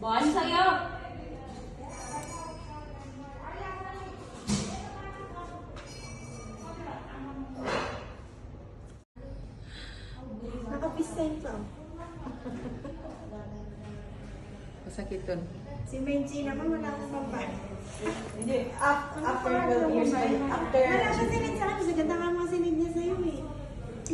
Bon sa'yo! Nakapisay pa. Masakit dun. Si Menchi naman wala akong pampan. Hindi, after 12 years, after... Wala siya sinid sa akin. Ganda ka mga sinid niya sa'yo eh.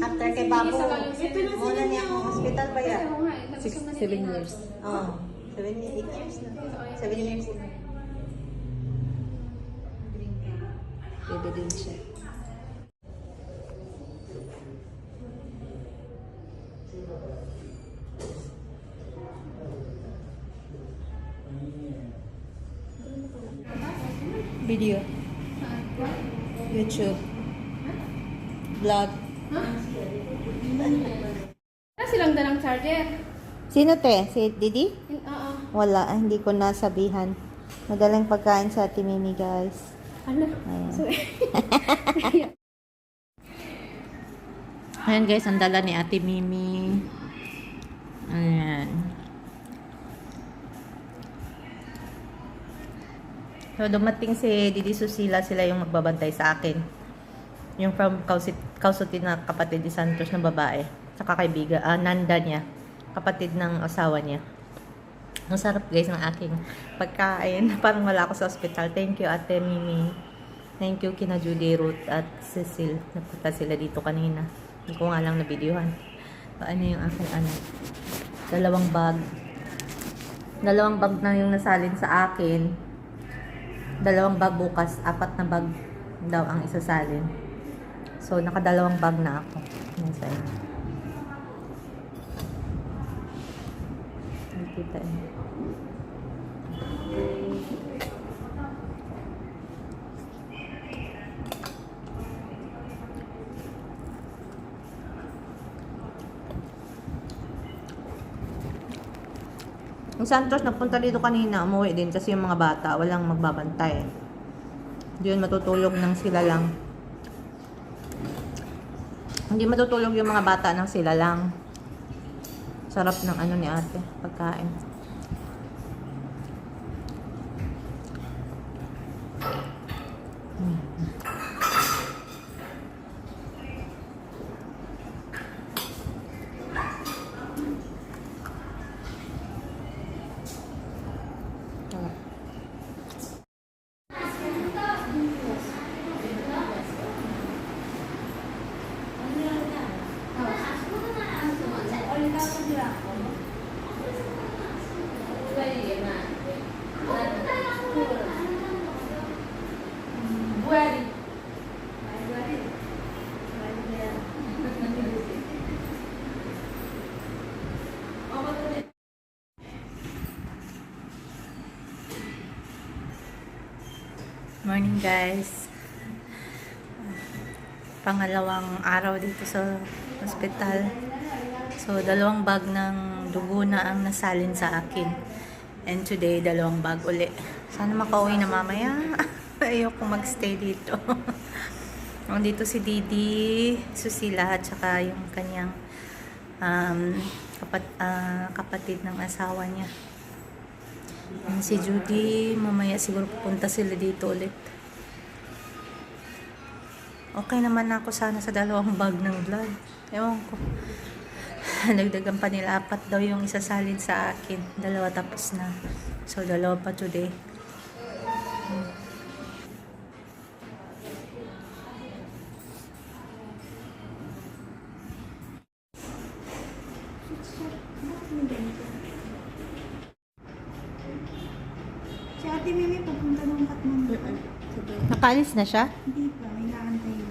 After kay Babo, Ito na muna sinid niya niya. akong hospital ba yan? 7 years. Oo. 8 years na. 7 years na. Bebe din siya. Video. YouTube. Vlog. Wala silang dalang charger. Sino te? Si Didi? Oo. Wala, hindi ko nasabihan. Madaling pagkain sa Ate Mimi, guys. Ano? Ayan. Sorry. Ayan guys, ang dala ni Ate Mimi. Ayan. So, dumating si Didi Susila, sila yung magbabantay sa akin. Yung from Kausutin na kapatid ni Santos na babae. Saka kaibigan, nanda niya. Kapatid ng asawa niya. Ang sarap guys ng aking pagkain. Parang wala ako sa ospital. Thank you Ate Mimi. Thank you kina Judy, Ruth at Cecil. Napunta sila dito kanina. Hindi ko nga lang na-videohan. Ano yung aking dalawang bag. Dalawang bag na yung nasalin sa akin. Dalawang bag bukas. 4 na bag daw ang isasalin. So, nakadalawang bag na ako. Nasa inyo. Nakita niyo. Yung Santos, nagpunta dito kanina, umuwi din kasi yung mga bata, walang magbabantay. Diyon matutulog nang sila lang. Hindi matutulog yung mga bata nang sila lang. Sarap ng ano ni ate, pagkain. Morning guys. Pangalawang araw dito sa hospital. So, dalawang bag ng dugo na ang nasalin sa akin. And today, dalawang bag uli. Sana makauwi na mamaya. Ayoko magstay dito. Dito si Didi, Susila, at saka yung kanyang kapatid ng asawa niya. And si Judy, mamaya siguro pupunta sila dito ulit. Okay naman ako sana sa dalawang bag ng blood. Ewan ko. Nagdagan pa nila 4 daw yung isasalin sa akin. 2 tapos na. So, 2 pa today. Si Ate Mimi pupunta ng Kathmandu. Nakaalis na siya? Hindi pa, may naantay na.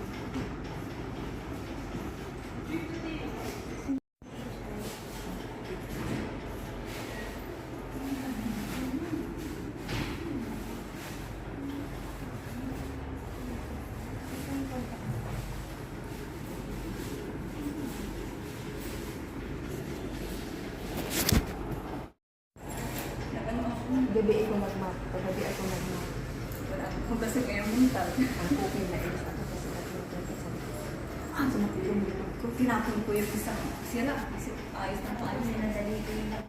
Kagabi ako nag-map. Kagabi ako nag-map. Wala akong kasi kaya mental. Ang okay na is ako kasi nag-mental. Sumakit yung likod ko. Tinapon ko yung isang sira. Kasi ayos na paano sinadali ko yung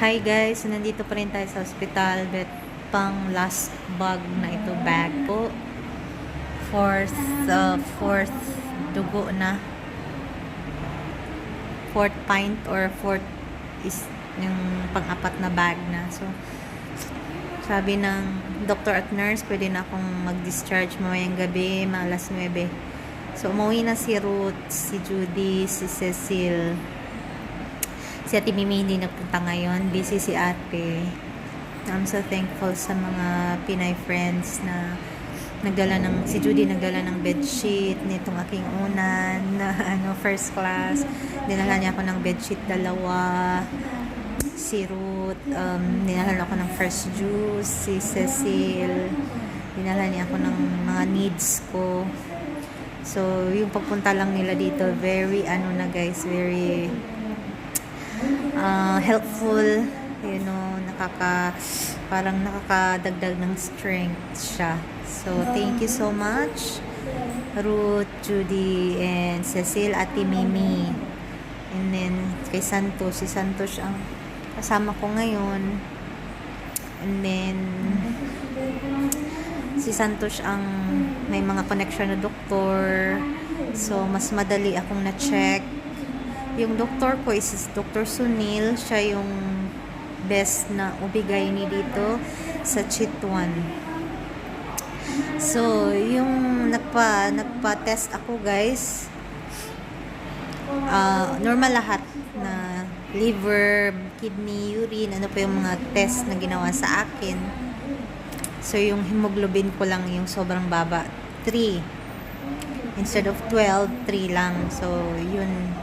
Hi guys, nandito pa rin tayo sa hospital, but pang last bag na ito bag ko. Fourth dugo na. Fourth pint or fourth is yung pang-apat na bag na. So, sabi ng doctor at nurse, pwede na akong mag-discharge mamayang gabi, mga alas 9. So, umuwi na si Ruth, si Judy, si Cecil. Si Ate Mimi hindi nagpunta ngayon. Busy si ate. I'm so thankful sa mga Pinay friends na si Judy nagdala ng bedsheet nitong aking unan na first class. Dinala niya ako ng bedsheet 2. Si Ruth, dinala ako ng first juice. Si Cecil, dinala niya ako ng mga needs ko. So, yung pagpunta lang nila dito, very very helpful, parang nakakadagdag ng strength siya. So, thank you so much, Ruth, Judy, and Cecil, Ate Mimi. And then, kay Santos, si Santos ang kasama ko ngayon. And then, si Santos ang may mga connection na doktor. So, mas madali akong na-check. Yung doktor ko is Dr. Sunil. Siya yung best na OB-GYN dito sa Chitwan. So, yung nagpa-test ako guys, normal lahat na liver, kidney, urine, ano pa yung mga test na ginawa sa akin. So, yung hemoglobin ko lang yung sobrang baba, 3. Instead of 12, 3 lang. So, yun,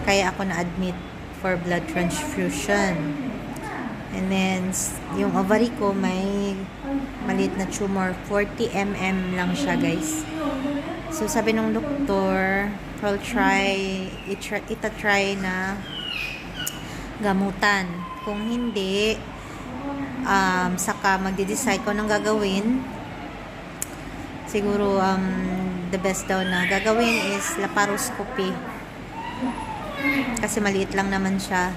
kaya ako na-admit for blood transfusion. And then, yung ovary ko may maliit na tumor. 40 mm lang siya, guys. So, sabi ng doktor, I'll itatry na gamutan. Kung hindi, saka magde-decide ko nang gagawin. Siguro, the best daw na gagawin is laparoscopy. Kasi maliit lang naman siya.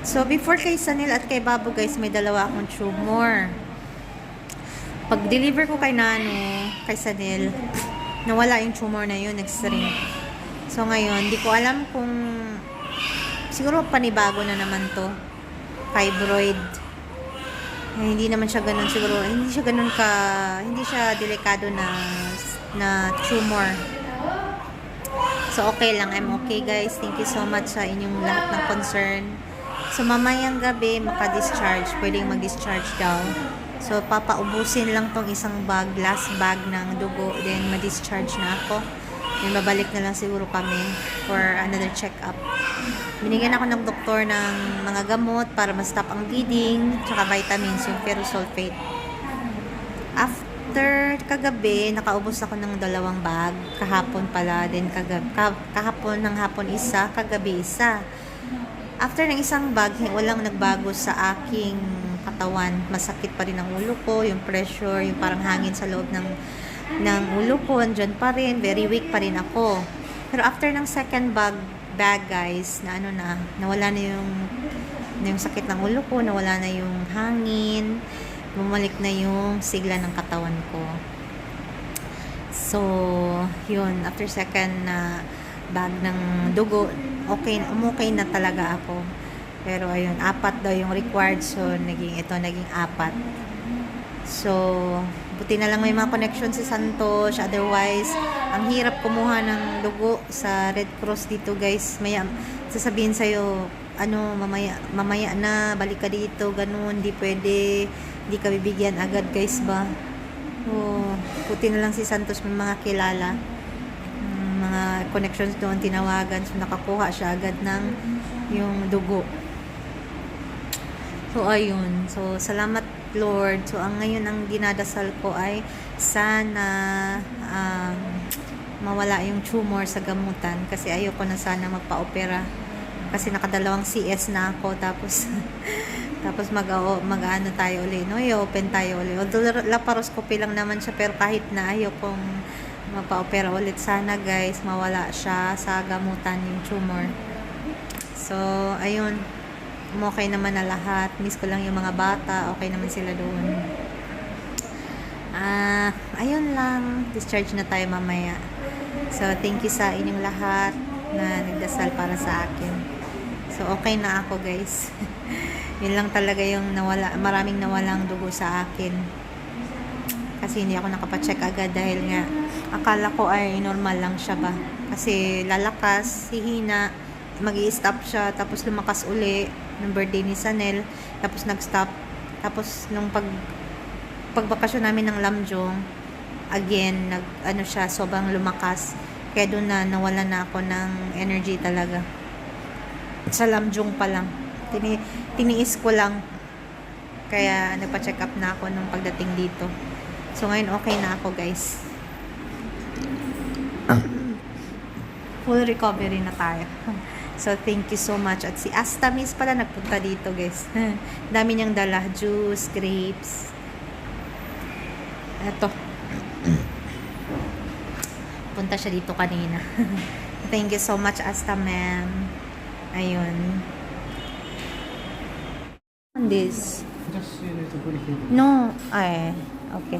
So, before kay Sanil at kay Babu, guys, may dalawa akong tumor. Pag-deliver ko kay kay Sanil, nawala yung tumor na yun, nag-shrink. So, ngayon, di ko alam kung siguro panibago na naman to. Fibroid. Hindi naman siya ganun siguro. Hindi siya delikado na tumor. So, okay lang. I'm okay, guys. Thank you so much sa inyong lahat ng concern. So, mamayang gabi, maka-discharge. Pwedeng mag-discharge daw. So, papaubusin lang tong isang bag, last bag ng dugo. Then, ma-discharge na ako. Then, babalik na lang siguro kami for another check-up. Binigyan ako ng doktor ng mga gamot para ma-stop ang bleeding, tsaka vitamins, yung ferrosulfate. After kagabi, nakaubos ako ng 2 bag. Kahapon pala, then kahapon ng hapon isa, kagabi isa. After ng isang bag, walang nagbago sa aking katawan. Masakit pa rin ang ulo ko, yung pressure, yung parang hangin sa loob ng ulo ko, andyan pa rin, very weak pa rin ako. Pero after ng second bag guys, nawala na yung sakit ng ulo ko, nawala na yung hangin, bumalik na yung sigla ng katawan ko. So, yun, after second na bag ng dugo, okay na talaga ako. Pero ayun, 4 daw yung required. So, naging 4. So, buti na lang may mga connection si Santos. Otherwise, ang hirap kumuha ng dugo sa Red Cross dito, guys. Maya, sasabihin sa'yo, mamaya na, balik ka dito, ganun, hindi pwede, hindi ka bibigyan agad, guys ba? So, buti na lang si Santos may mga kilala. Mga connections doon, tinawagan. So, nakakuha siya agad ng yung dugo. So, ayun. So, salamat Lord. So, ngayon ang dinadasal ko ay sana mawala yung tumor sa gamutan. Kasi ayoko na sana magpa-opera. Kasi nakadalawang CS na ako. Tapos, mag-ano tayo ulit. No? I-open tayo ulit. Although, laparoscopy lang naman siya. Pero kahit na ayokong magpa-opera ulit. Sana guys, mawala siya sa gamutan yung tumor. So, ayun. Okay naman na lahat. Miss ko lang yung mga bata. Okay naman sila doon. Ayun lang. Discharge na tayo mamaya. So, thank you sa inyong lahat na nagdasal para sa akin. So, okay na ako guys. Yun lang talaga yung maraming nawalang dugo sa akin. Kasi hindi ako nakapacheck agad dahil nga akala ko ay normal lang siya ba. Kasi lalakas, hihina, mag-i-stop siya, tapos lumakas uli ng birthday ni Sanel, tapos nag-stop. Tapos nung pagbakasyon namin ng Lamjung, again, siya, sobrang lumakas. Kaya doon na nawala na ako ng energy talaga. Sa Lamjung pa lang. Tiniis ko lang. Kaya nagpa-check up na ako nung pagdating dito. So ngayon okay na ako guys. Full recovery na tayo. So, thank you so much. At si Astamis pala nagpunta dito, guys. Dami niyang dala. Juice, grapes. Eto. Punta siya dito kanina. Thank you so much, Asta, ma'am. Ayun. On this. Just need to put it here. No. Ay, okay.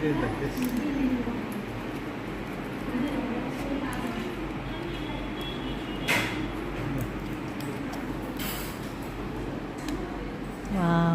Yeah, like this. Wow.